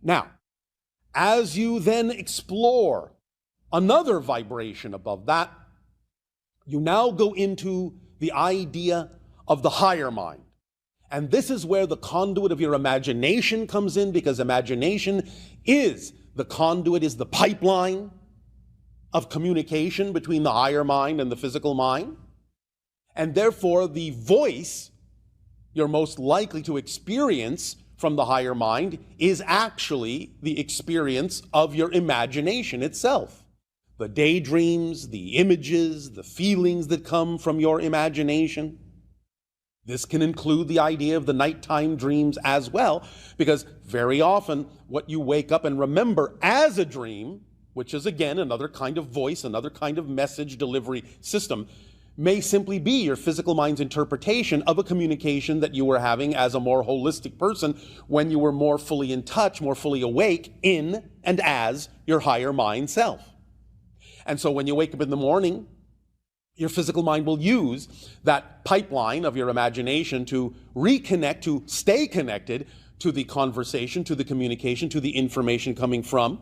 Now, as you then explore another vibration above that, you now go into the idea of the higher mind. And this is where the conduit of your imagination comes in, because imagination is the conduit, is the pipeline of communication between the higher mind and the physical mind. And therefore, the voice you're most likely to experience from the higher mind is actually the experience of your imagination itself. The daydreams, the images, the feelings that come from your imagination. This can include the idea of the nighttime dreams as well, because very often what you wake up and remember as a dream, which is again another kind of voice, another kind of message delivery system, may simply be your physical mind's interpretation of a communication that you were having as a more holistic person when you were more fully in touch, more fully awake in and as your higher mind self. And so when you wake up in the morning, your physical mind will use that pipeline of your imagination to reconnect, to stay connected to the conversation, to the communication, to the information coming from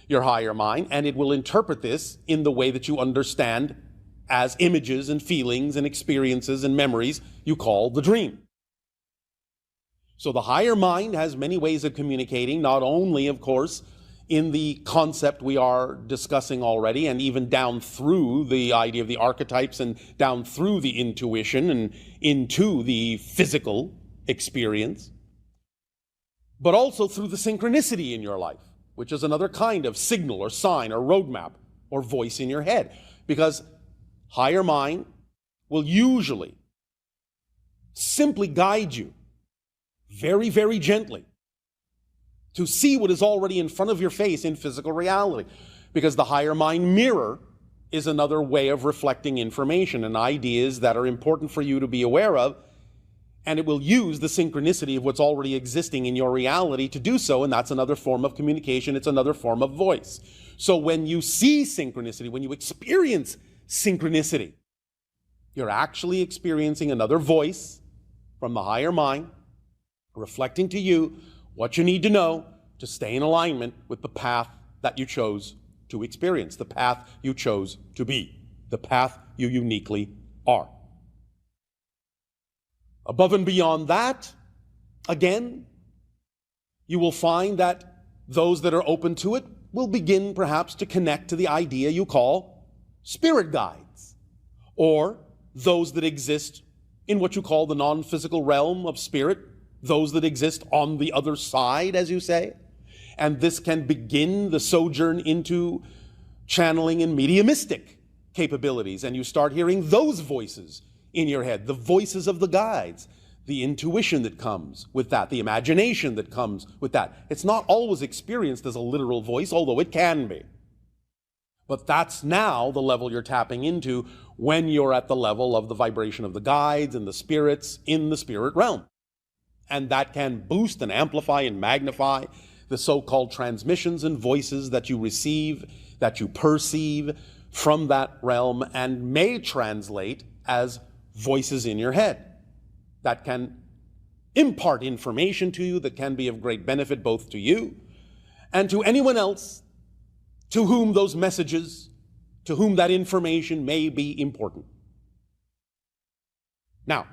your higher mind, and it will interpret this in the way that you understand as images and feelings and experiences and memories you call the dream. So the higher mind has many ways of communicating, not only, of course, in the concept we are discussing already, and even down through the idea of the archetypes and down through the intuition and into the physical experience, but also through the synchronicity in your life, which is another kind of signal or sign or roadmap or voice in your head. Because higher mind will usually simply guide you very, very gently to see what is already in front of your face in physical reality. Because the higher mind mirror is another way of reflecting information and ideas that are important for you to be aware of, and it will use the synchronicity of what's already existing in your reality to do so, and that's another form of communication, it's another form of voice. So when you see synchronicity, when you experience synchronicity, you're actually experiencing another voice from the higher mind reflecting to you what you need to know to stay in alignment with the path that you chose to experience, the path you chose to be, the path you uniquely are. Above and beyond that, again, you will find that those that are open to it will begin perhaps to connect to the idea you call spirit guides, or those that exist in what you call the non-physical realm of spirit, those that exist on the other side, as you say. And this can begin the sojourn into channeling and mediumistic capabilities, and you start hearing those voices in your head, the voices of the guides, the intuition that comes with that, the imagination that comes with that. It's not always experienced as a literal voice, although it can be. But that's now the level you're tapping into when you're at the level of the vibration of the guides and the spirits in the spirit realm. And that can boost and amplify and magnify the so-called transmissions and voices that you receive, that you perceive from that realm, and may translate as voices in your head that can impart information to you that can be of great benefit both to you and to anyone else to whom those messages, to whom that information may be important. Now,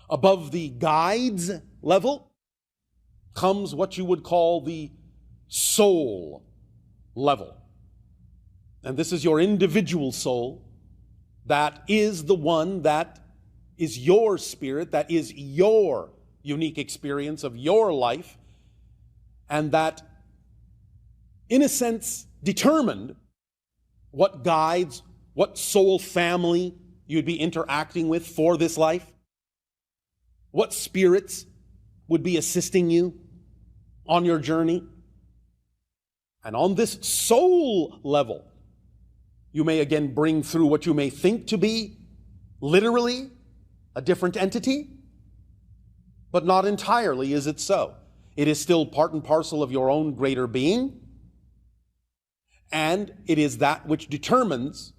above the guides level comes what you would call the soul level. And this is your individual soul. That is the one that is your spirit, that is your unique experience of your life, and that, in a sense, determined what guides, what soul family you'd be interacting with for this life, what spirits would be assisting you on your journey. And on this soul level, you may again bring through what you may think to be literally a different entity, but not entirely is it so. It is still part and parcel of your own greater being, and it is that which determines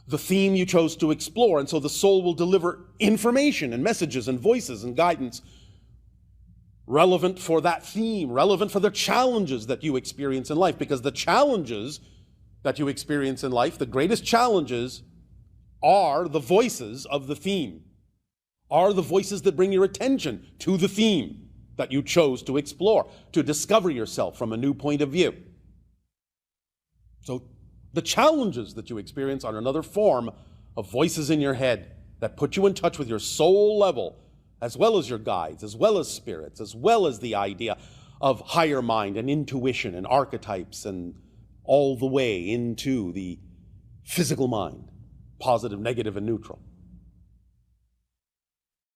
the theme you chose to explore. And so the soul will deliver information and messages and voices and guidance relevant for that theme, relevant for the challenges that you experience in life, because the challenges that you experience in life, the greatest challenges, are the voices of the theme, are the voices that bring your attention to the theme that you chose to explore, to discover yourself from a new point of view. So the challenges that you experience are another form of voices in your head that put you in touch with your soul level, as well as your guides, as well as spirits, as well as the idea of higher mind and intuition and archetypes, and all the way into the physical mind, positive, negative, and neutral.